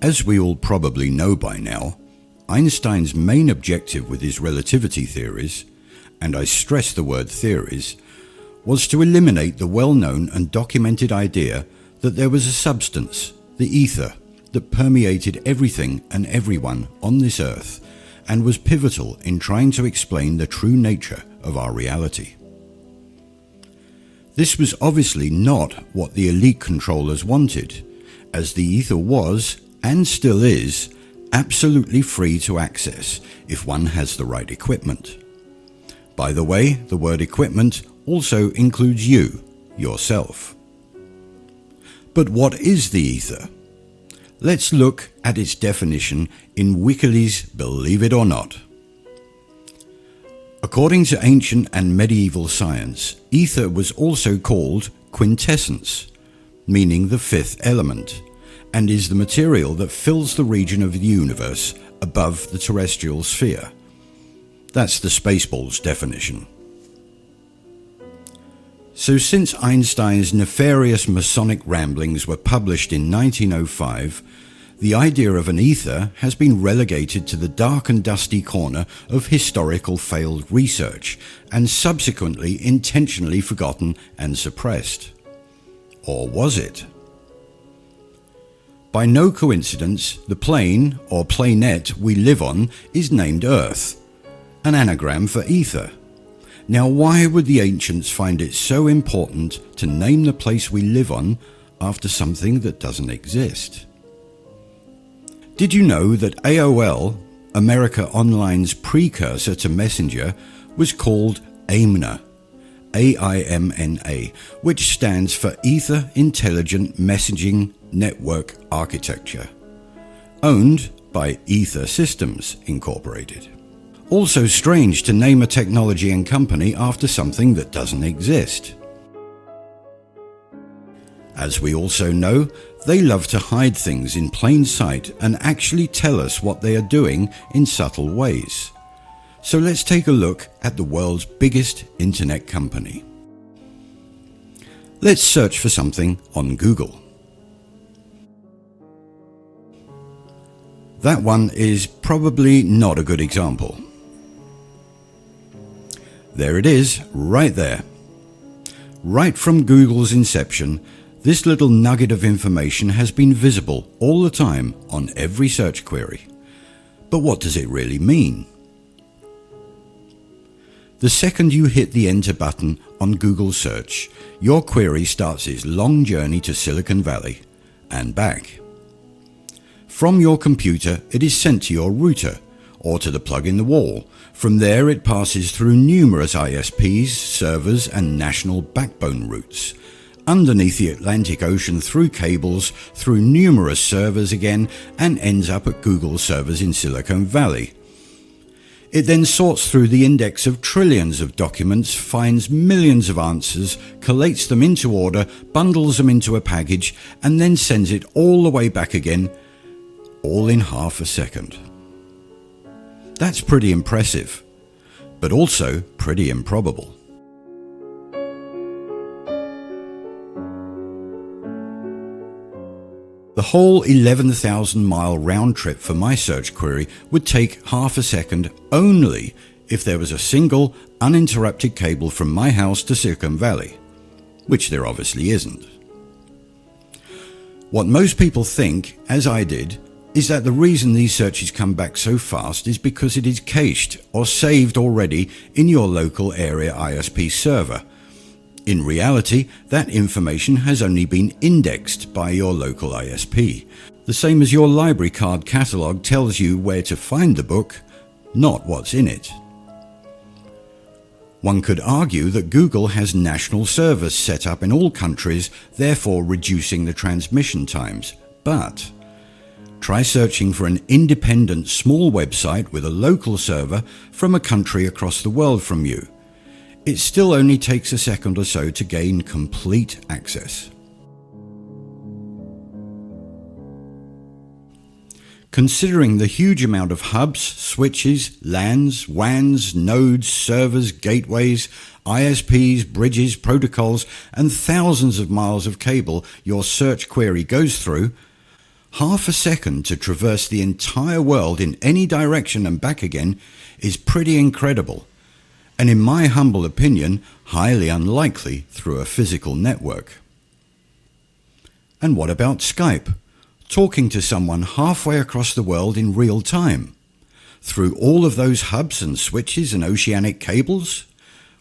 As we all probably know by now, Einstein's main objective with his relativity theories, and I stress the word theories, was to eliminate the well-known and documented idea that there was a substance, the ether, that permeated everything and everyone on this earth and was pivotal in trying to explain the true nature of our reality. This was obviously not what the elite controllers wanted, as the ether was, and still is, absolutely free to access if one has the right equipment. By the way, the word equipment also includes you, yourself. But what is the ether? Let's look at its definition in Wikileaks' Believe It or Not. According to ancient and medieval science, ether was also called quintessence, meaning the fifth element, and is the material that fills the region of the universe above the terrestrial sphere. That's the Spaceballs definition. So since Einstein's nefarious Masonic ramblings were published in 1905, the idea of an ether has been relegated to the dark and dusty corner of historical failed research and subsequently intentionally forgotten and suppressed. Or was it? By no coincidence, the plane, or planet, we live on is named Earth, an anagram for ether. Now, why would the ancients find it so important to name the place we live on after something that doesn't exist? Did you know that AOL, America Online's precursor to Messenger, was called AIMNA, AIMNA, which stands for Ether Intelligent Messaging Network Architecture, owned by Ether Systems Incorporated. Also strange to name a technology and company after something that doesn't exist. As we also know, they love to hide things in plain sight and actually tell us what they are doing in subtle ways. So let's take a look at the world's biggest internet company. Let's search for something on Google. That one is probably not a good example. There it is, right there. Right from Google's inception, this little nugget of information has been visible all the time on every search query. But what does it really mean? The second you hit the enter button on Google search, your query starts its long journey to Silicon Valley and back. From your computer, it is sent to your router or to the plug in the wall. From there, it passes through numerous ISPs, servers, and national backbone routes. Underneath the Atlantic Ocean through cables, through numerous servers again, and ends up at Google servers in Silicon Valley. It then sorts through the index of trillions of documents, finds millions of answers, collates them into order, bundles them into a package, and then sends it all the way back again, all in half a second. That's pretty impressive, but also pretty improbable. The whole 11,000-mile round trip for my search query would take half a second only if there was a single, uninterrupted cable from my house to Silicon Valley, which there obviously isn't. What most people think, as I did, is that the reason these searches come back so fast is because it is cached or saved already in your local area ISP server. In reality, that information has only been indexed by your local ISP, the same as your library card catalogue tells you where to find the book, not what's in it. One could argue that Google has national servers set up in all countries, therefore reducing the transmission times, but try searching for an independent small website with a local server from a country across the world from you. It still only takes a second or so to gain complete access. Considering the huge amount of hubs, switches, LANs, WANs, nodes, servers, gateways, ISPs, bridges, protocols, and thousands of miles of cable your search query goes through, Half a second to traverse the entire world in any direction and back again is pretty incredible, and in my humble opinion, highly unlikely through a physical network. And what about Skype? Talking to someone halfway across the world in real time, through all of those hubs and switches and oceanic cables,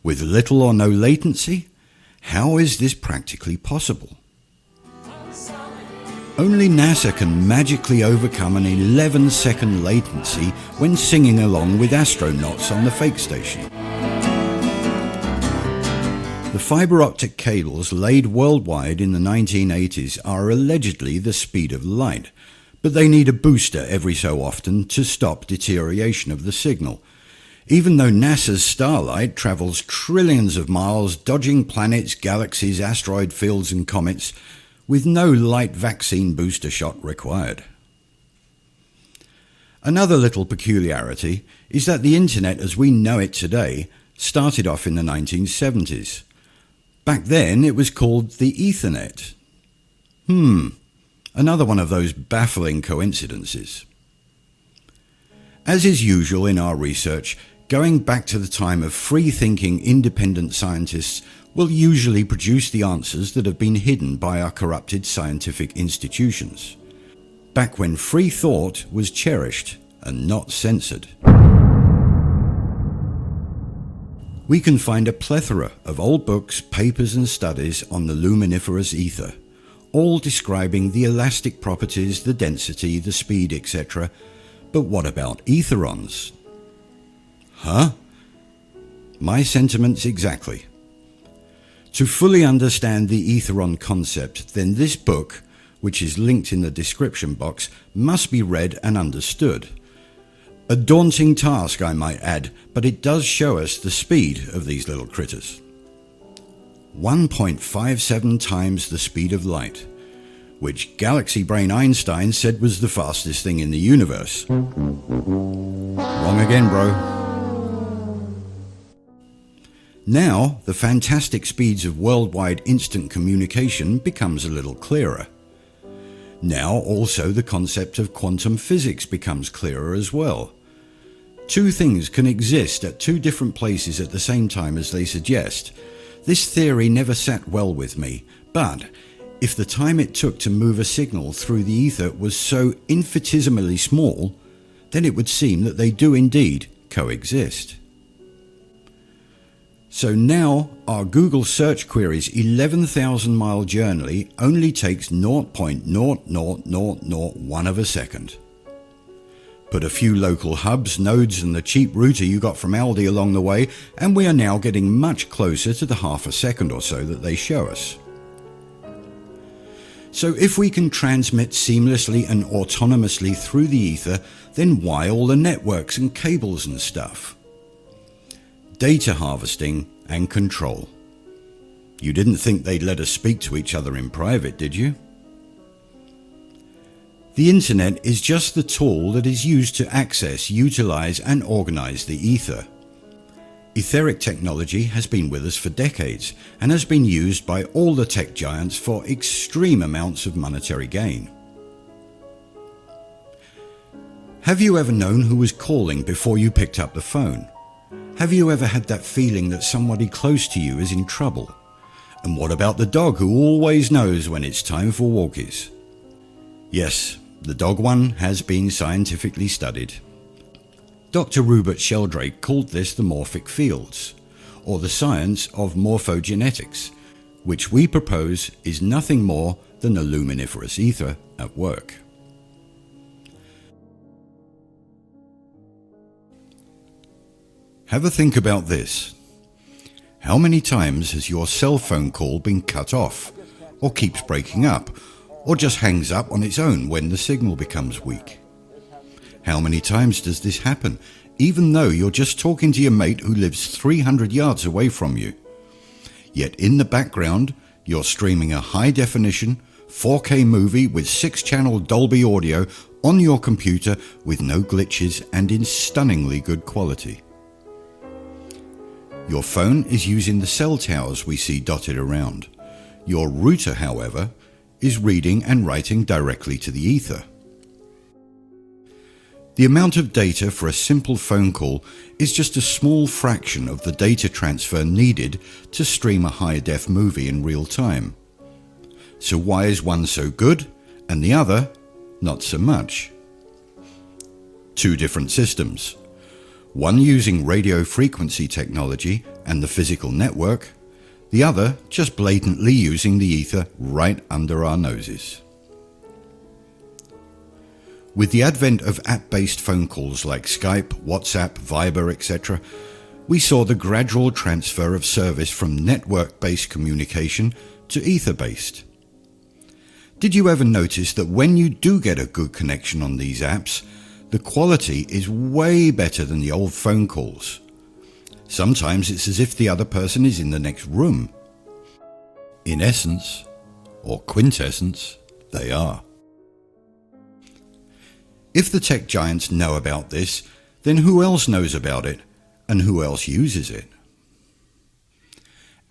with little or no latency? How is this practically possible? Only NASA can magically overcome an 11-second latency when singing along with astronauts on the fake station. The fibre optic cables laid worldwide in the 1980s are allegedly the speed of light, but they need a booster every so often to stop deterioration of the signal, even though NASA's Starlight travels trillions of miles dodging planets, galaxies, asteroid fields and comets, with no light vaccine booster shot required. Another little peculiarity is that the internet as we know it today started off in the 1970s. Back then it was called the Ethernet. Another one of those baffling coincidences. As is usual in our research, going back to the time of free-thinking independent scientists will usually produce the answers that have been hidden by our corrupted scientific institutions, back when free thought was cherished and not censored. We can find a plethora of old books, papers and studies on the luminiferous ether, all describing the elastic properties, the density, the speed, etc. But what about etherons? Huh? My sentiments exactly. To fully understand the etheron concept, then this book, which is linked in the description box, must be read and understood. A daunting task, I might add, but it does show us the speed of these little critters. 1.57 times the speed of light, which galaxy brain Einstein said was the fastest thing in the universe. Wrong again, bro. Now, the fantastic speeds of worldwide instant communication becomes a little clearer. Now also the concept of quantum physics becomes clearer as well. Two things can exist at two different places at the same time as they suggest. This theory never sat well with me, but if the time it took to move a signal through the ether was so infinitesimally small, then it would seem that they do indeed coexist. So now our Google search query's 11,000-mile journey only takes 0.00001 of a second. Put a few local hubs, nodes and the cheap router you got from Aldi along the way, and we are now getting much closer to the half a second or so that they show us. So if we can transmit seamlessly and autonomously through the ether, then why all the networks and cables and stuff? Data harvesting and control. You didn't think they'd let us speak to each other in private, did you? The internet is just the tool that is used to access, utilize and organize the ether. Etheric technology has been with us for decades and has been used by all the tech giants for extreme amounts of monetary gain. Have you ever known who was calling before you picked up the phone? Have you ever had that feeling that somebody close to you is in trouble? And what about the dog who always knows when it's time for walkies? Yes, the dog one has been scientifically studied. Dr. Rupert Sheldrake called this the morphic fields, or the science of morphogenetics, which we propose is nothing more than the luminiferous ether at work. Have a think about this. How many times has your cell phone call been cut off, or keeps breaking up, or just hangs up on its own when the signal becomes weak? How many times does this happen, even though you're just talking to your mate who lives 300 yards away from you? Yet in the background, you're streaming a high-definition 4K movie with 6-channel Dolby audio on your computer with no glitches and in stunningly good quality. Your phone is using the cell towers we see dotted around. Your router, however, is reading and writing directly to the ether. The amount of data for a simple phone call is just a small fraction of the data transfer needed to stream a high-def movie in real time. So why is one so good and the other not so much? Two different systems. One using radio frequency technology and the physical network, the other just blatantly using the ether right under our noses. With the advent of app-based phone calls like Skype, WhatsApp, Viber, etc., we saw the gradual transfer of service from network-based communication to ether-based. Did you ever notice that when you do get a good connection on these apps, the quality is way better than the old phone calls? Sometimes it's as if the other person is in the next room. In essence, or quintessence, they are. If the tech giants know about this, then who else knows about it, and who else uses it?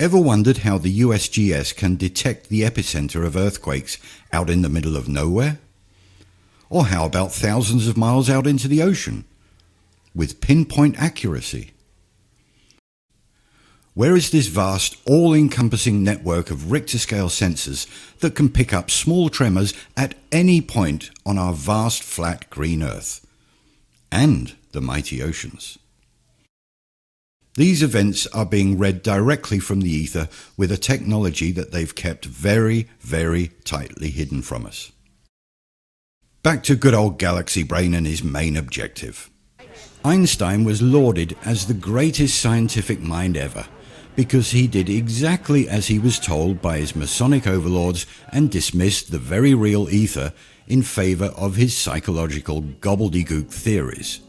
Ever wondered how the USGS can detect the epicenter of earthquakes out in the middle of nowhere? Or how about thousands of miles out into the ocean, with pinpoint accuracy? Where is this vast, all-encompassing network of Richter scale sensors that can pick up small tremors at any point on our vast, flat green Earth? And the mighty oceans. These events are being read directly from the ether with a technology that they've kept very, very tightly hidden from us. Back to good old Galaxy Brain and his main objective. Einstein was lauded as the greatest scientific mind ever, because he did exactly as he was told by his Masonic overlords and dismissed the very real ether in favour of his psychological gobbledygook theories.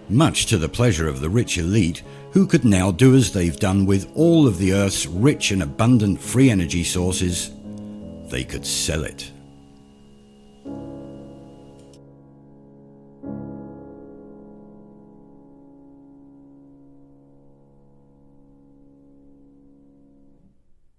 Much to the pleasure of the rich elite, who could now do as they've done with all of the Earth's rich and abundant free energy sources: they could sell it.